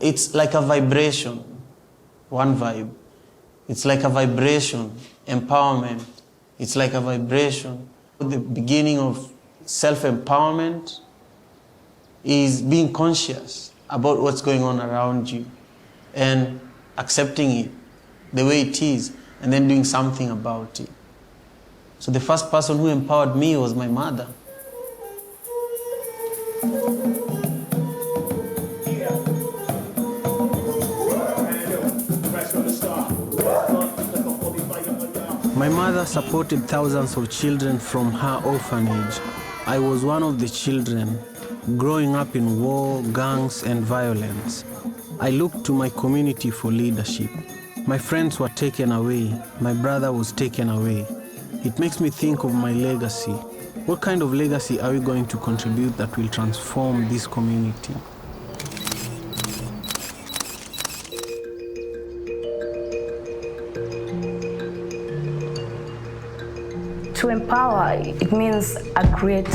It's like a vibration, one vibe. It's like a vibration, empowerment. It's like a vibration. The beginning of self-empowerment is being conscious about what's going on around you and accepting it the way it is and then doing something about it. So the first person who empowered me was my mother. My mother supported thousands of children from her orphanage. I was one of the children growing up in war, gangs, and violence. I looked to my community for leadership. My friends were taken away. My brother was taken away. It makes me think of my legacy. What kind of legacy are we going to contribute that will transform this community? To empower, it means a great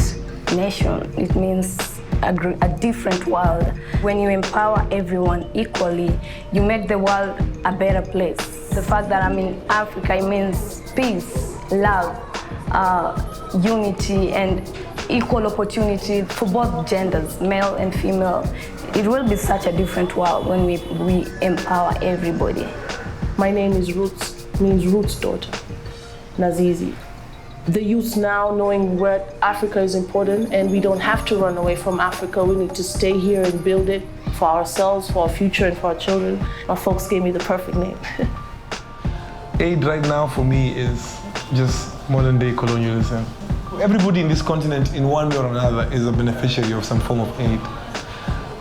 nation. It means a different world. When you empower everyone equally, you make the world a better place. The fact that I'm in Africa, it means peace, love, unity, and equal opportunity for both genders, male and female. It will be such a different world when we empower everybody. My name is Roots, means Roots daughter, Nazizi. The youth now knowing where Africa is important and we don't have to run away from Africa. We need to stay here and build it for ourselves, for our future, and for our children. My folks gave me the perfect name. Aid right now for me is just modern day colonialism. Everybody in this continent in one way or another is a beneficiary of some form of aid.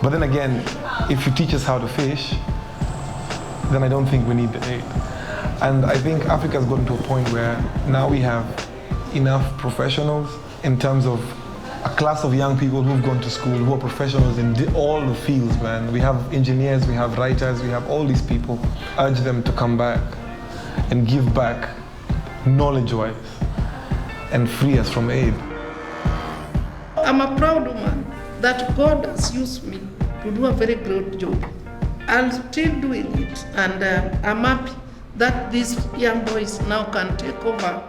But then again, if you teach us how to fish, then I don't think we need the aid. And I think Africa's gotten to a point where now we have enough professionals in terms of a class of young people who've gone to school, who are professionals in all the fields, man. We have engineers, we have writers, we have all these people. Urge them to come back and give back knowledge-wise and free us from aid. I'm a proud woman that God has used me to do a very good job. I'm still doing it, and I'm happy that these young boys now can take over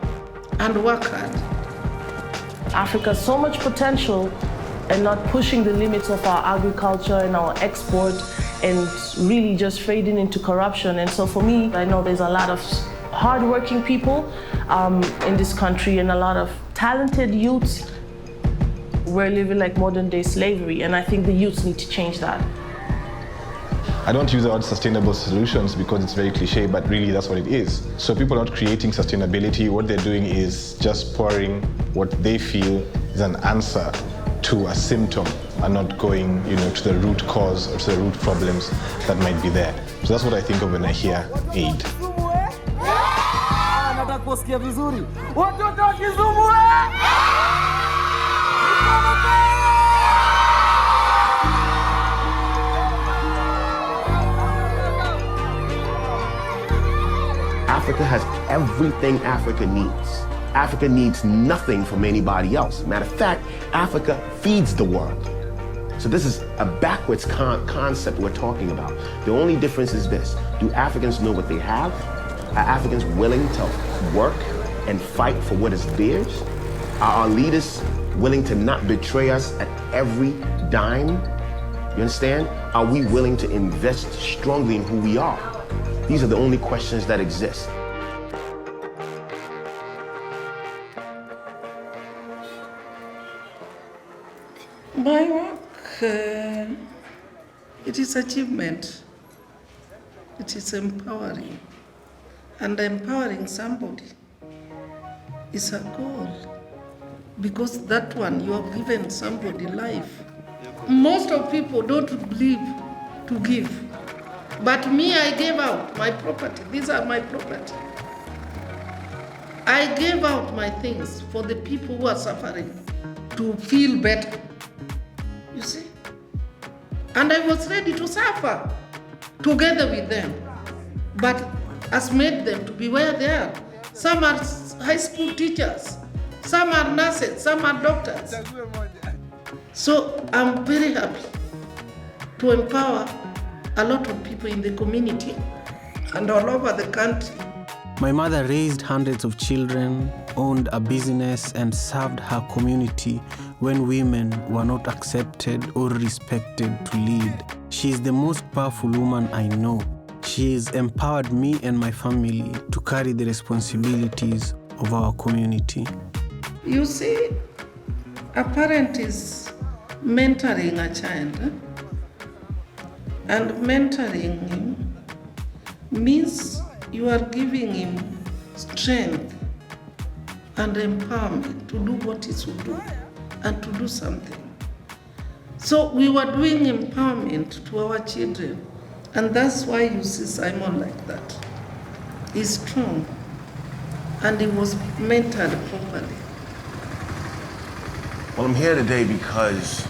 and work hard. Africa has so much potential and not pushing the limits of our agriculture and our export and really just fading into corruption. And so for me, I know there's a lot of hardworking people in this country and a lot of talented youths. We're living like modern day slavery, and I think the youths need to change that. I don't use the word sustainable solutions because it's very cliche, but really that's what it is. So people are not creating sustainability. What they're doing is just pouring what they feel is an answer to a symptom and not going, to the root cause or to the root problems that might be there. So that's what I think of when I hear aid. Africa has everything Africa needs. Africa needs nothing from anybody else. Matter of fact, Africa feeds the world. So this is a backwards concept we're talking about. The only difference is this: do Africans know what they have? Are Africans willing to work and fight for what is theirs? Are our leaders willing to not betray us at every dime? You understand? Are we willing to invest strongly in who we are? These are the only questions that exist. My work, it is achievement. It is empowering. And empowering somebody is a goal. Because that one, you have given somebody life. Most of people don't believe to give. But me, I gave out my property. These are my property. I gave out my things for the people who are suffering to feel better. You see? And I was ready to suffer together with them. But has made them to be where they are. Some are high school teachers. Some are nurses. Some are doctors. So I'm very happy to empower a lot of people in the community and all over the country. My mother raised hundreds of children, owned a business, and served her community when women were not accepted or respected to lead. She is the most powerful woman I know. She has empowered me and my family to carry the responsibilities of our community. You see, a parent is mentoring a child, and mentoring him means you are giving him strength and empowerment to do what he should do and to do something. So we were doing empowerment to our children, and that's why you see Simon like that. He's strong, and he was mentored properly. Well, I'm here today because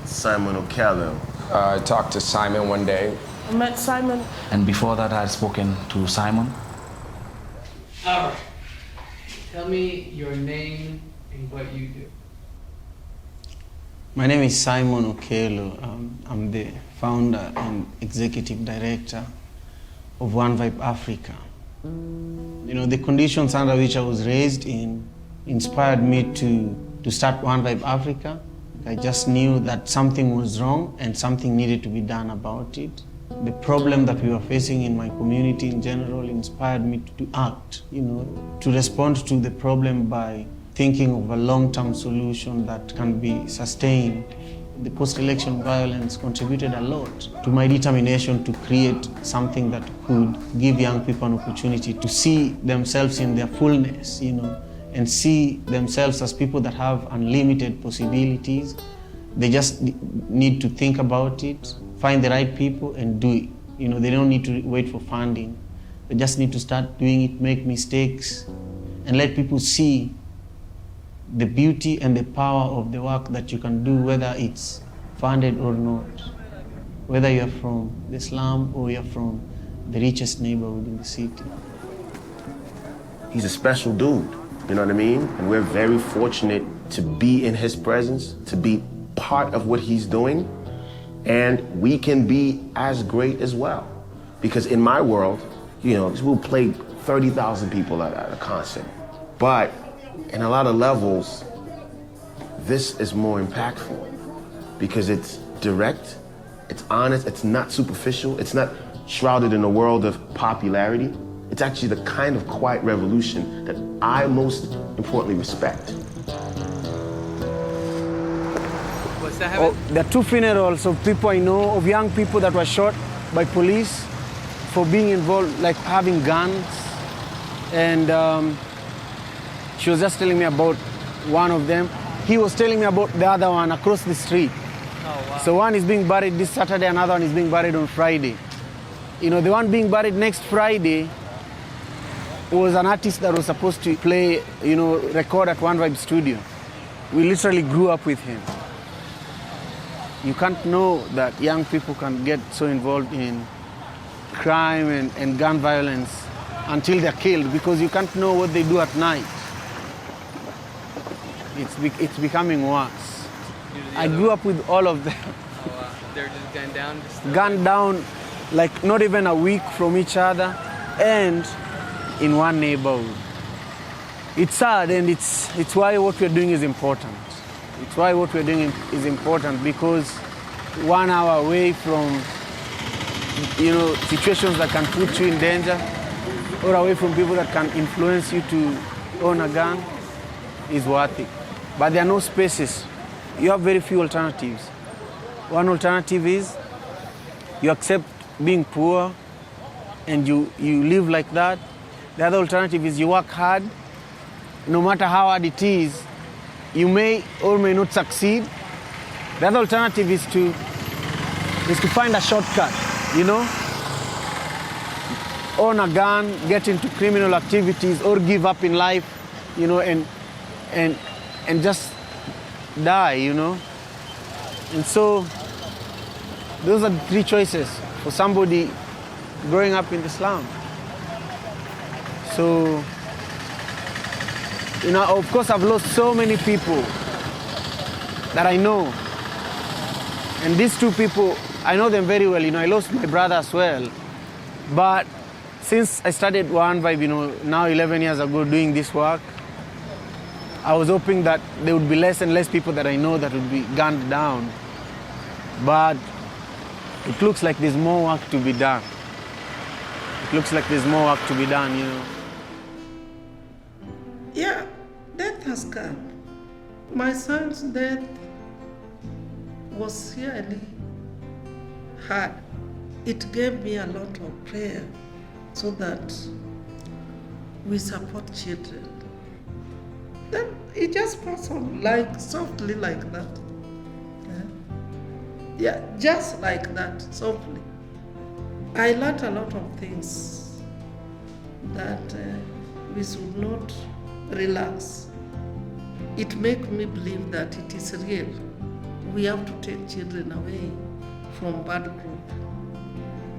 Simon Oello. I talked to Simon one day. I met Simon. And before that, I had spoken to Simon. All right. Tell me your name and what you do. My name is Simon Oello. I'm the founder and executive director of One Vibe Africa. You know, the conditions under which I was raised in inspired me to start One Vibe Africa. I just knew that something was wrong and something needed to be done about it. The problem that we were facing in my community in general inspired me to act, to respond to the problem by thinking of a long-term solution that can be sustained. The post-election violence contributed a lot to my determination to create something that could give young people an opportunity to see themselves in their fullness, and see themselves as people that have unlimited possibilities. They just need to think about it, find the right people and do it. They don't need to wait for funding. They just need to start doing it, make mistakes, and let people see the beauty and the power of the work that you can do, whether it's funded or not. Whether you're from the slum or you're from the richest neighborhood in the city. He's a special dude, you know what I mean? And we're very fortunate to be in his presence, to be part of what he's doing. And we can be as great as well. Because in my world, we'll play 30,000 people at a concert. But in a lot of levels, this is more impactful because it's direct, it's honest, it's not superficial, it's not shrouded in a world of popularity. It's actually the kind of quiet revolution that I most importantly respect. What's that happening? There are two funerals of people I know, of young people that were shot by police for being involved, like having guns. And she was just telling me about one of them. He was telling me about the other one across the street. Oh, wow. So one is being buried this Saturday, another one is being buried on Friday. The one being buried next Friday was an artist that was supposed to play, record at One Vibe Studio. We literally grew up with him. You can't know that young people can get so involved in crime and gun violence until they're killed, because you can't know what they do at night. It's becoming worse. I grew up with all of them. Oh, wow. They're just gunned down? Gunned down, like not even a week from each other, and in one neighborhood. It's sad, and it's why what we're doing is important. It's why what we're doing is important, because 1 hour away from, situations that can put you in danger, or away from people that can influence you to own a gun, is worth it. But there are no spaces. You have very few alternatives. One alternative is you accept being poor and you live like that. The other alternative is you work hard. No matter how hard it is, you may or may not succeed. The other alternative is to find a shortcut, own a gun, get into criminal activities, or give up in life, and just die, And so those are the three choices for somebody growing up in the slum. So, of course I've lost so many people that I know. And these two people I know them very well. I lost my brother as well. But since I started One Vibe, now 11 years ago doing this work, I was hoping that there would be less and less people that I know that would be gunned down. But it looks like there's more work to be done. It looks like there's more work to be done, Yeah, death has come. My son's death was really hard. It gave me a lot of prayer so that we support children. Then it just passed on softly like that. Yeah, just like that, softly. I learned a lot of things that we should not relax. It makes me believe that it is real. We have to take children away from bad group.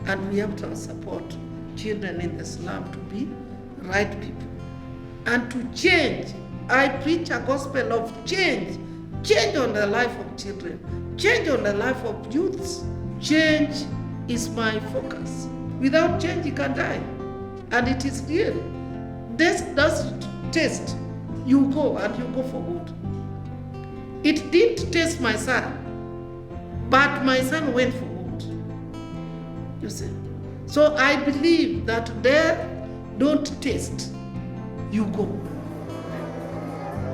And we have to support children in the slum to be right people. And to change. I preach a gospel of change. Change on the life of children. Change on the life of youths. Change is my focus. Without change, you can die. And it is real. This doesn't taste. You go and you go for good. It didn't taste my son, but my son went for good. You see? So I believe that there don't taste. You go.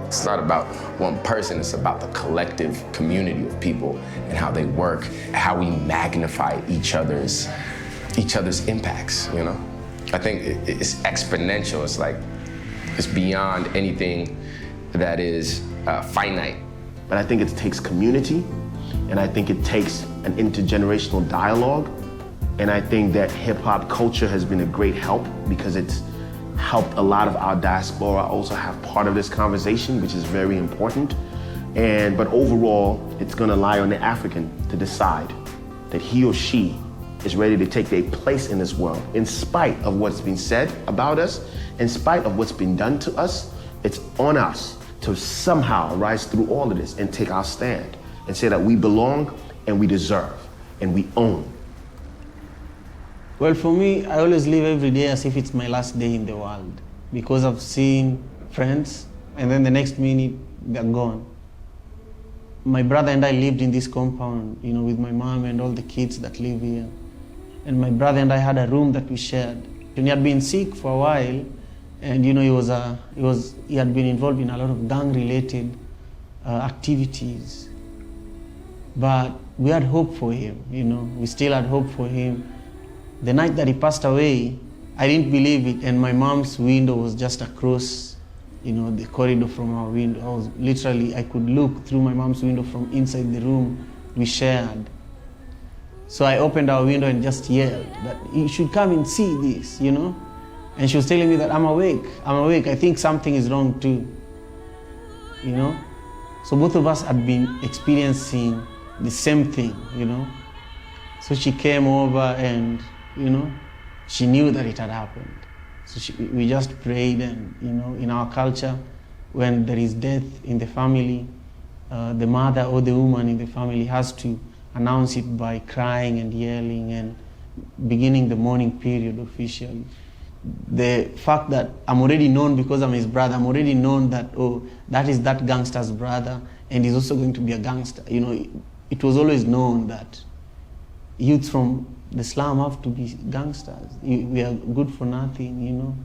It's not about one person, it's about the collective community of people and how they work, how we magnify each other's impacts, I think it's exponential. It's like, it's beyond anything that is finite. But I think it takes community, and I think it takes an intergenerational dialogue, and I think that hip-hop culture has been a great help because it's helped a lot of our diaspora also have part of this conversation, which is very important. But overall, it's gonna lie on the African to decide that he or she is ready to take their place in this world. In spite of what's been said about us, in spite of what's been done to us, it's on us to somehow rise through all of this and take our stand and say that we belong and we deserve and we own. Well, for me, I always live every day as if it's my last day in the world because I've seen friends and then the next minute they're gone. My brother and I lived in this compound, with my mom and all the kids that live here. And my brother and I had a room that we shared. And he had been sick for a while, and he had been involved in a lot of gang-related activities. But we had hope for him, we still had hope for him. The night that he passed away, I didn't believe it, and my mom's window was just across, the corridor from our window. I could look through my mom's window from inside the room we shared. So I opened our window and just yelled that you should come and see this, And she was telling me that I'm awake, I think something is wrong too, So both of us had been experiencing the same thing, So she came over and, she knew that it had happened. So we just prayed, and, in our culture, when there is death in the family, the mother or the woman in the family has to announce it by crying and yelling and beginning the mourning period officially. The fact that I'm already known because I'm his brother, I'm already known that, that is that gangster's brother, and he's also going to be a gangster. It was always known that youths from the slum have to be gangsters. We are good for nothing,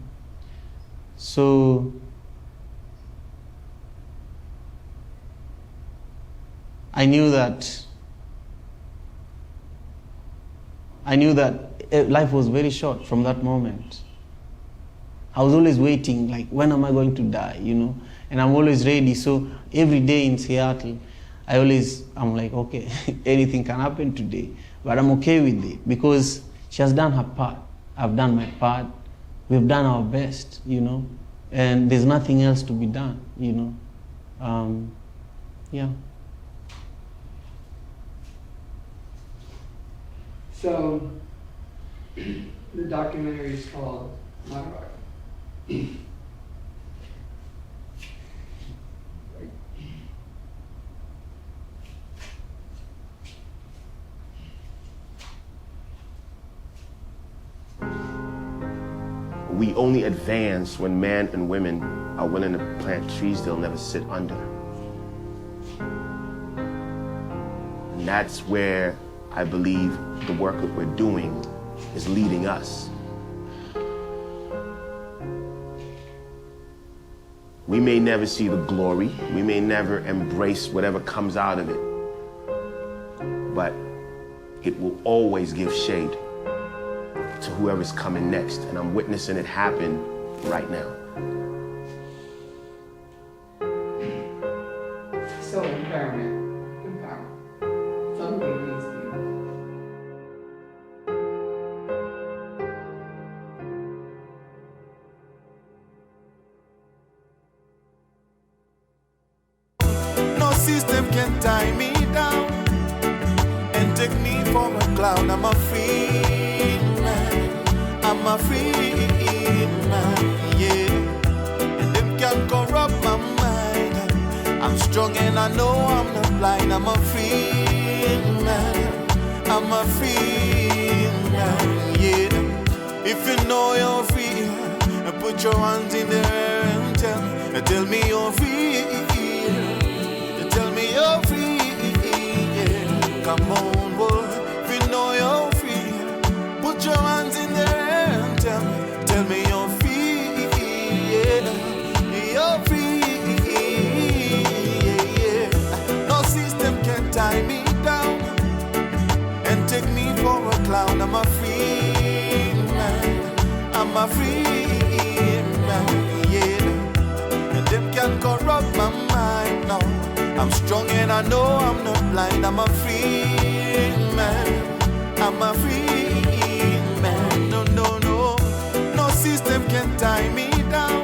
So I knew that life was very short from that moment. I was always waiting, like, when am I going to die, And I'm always ready. So every day in Seattle, I'm like, okay, anything can happen today. But I'm okay with it because she has done her part. I've done my part. We've done our best, And there's nothing else to be done, Yeah. So, the documentary is called Madaraka. we only advance when men and women are willing to plant trees they'll never sit under. And that's where I believe the work that we're doing is leading us. We may never see the glory, we may never embrace whatever comes out of it, but it will always give shade to whoever's coming next, and I'm witnessing it happen right now. So empowerment. Something means to you. No system can tie me down and take me for a clown. I'm a free man. I'm a free man, yeah. And them can corrupt my mind. I'm strong and I know I'm not blind. I'm a free man. I'm a free man, yeah. If you know you're free, put your hands in the air and tell me you're free. Tell me you're free, yeah. Come on, boy. If you know you're free, put your hands in the air and tell me you're free, yeah. You're free, yeah. No system can tie me down and take me for a clown. I'm a free man. I'm a free man, yeah. And them can corrupt my mind, no. I'm strong and I know I'm not blind. I'm a free man. I'm a free man. No, no, no. No system can tie me down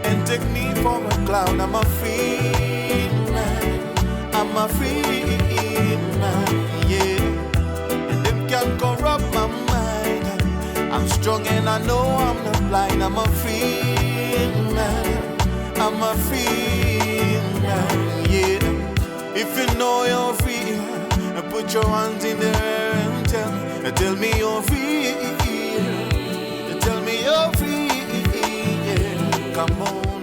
and take me for a clown. I'm a free man. I'm a free man, yeah. And them can corrupt my mind. I'm strong and I know I'm not blind. I'm a free man. I'm a free man, yeah. If you know you're free, put your hands in the air and tell me you're free. Tell me you're free, yeah. Come on.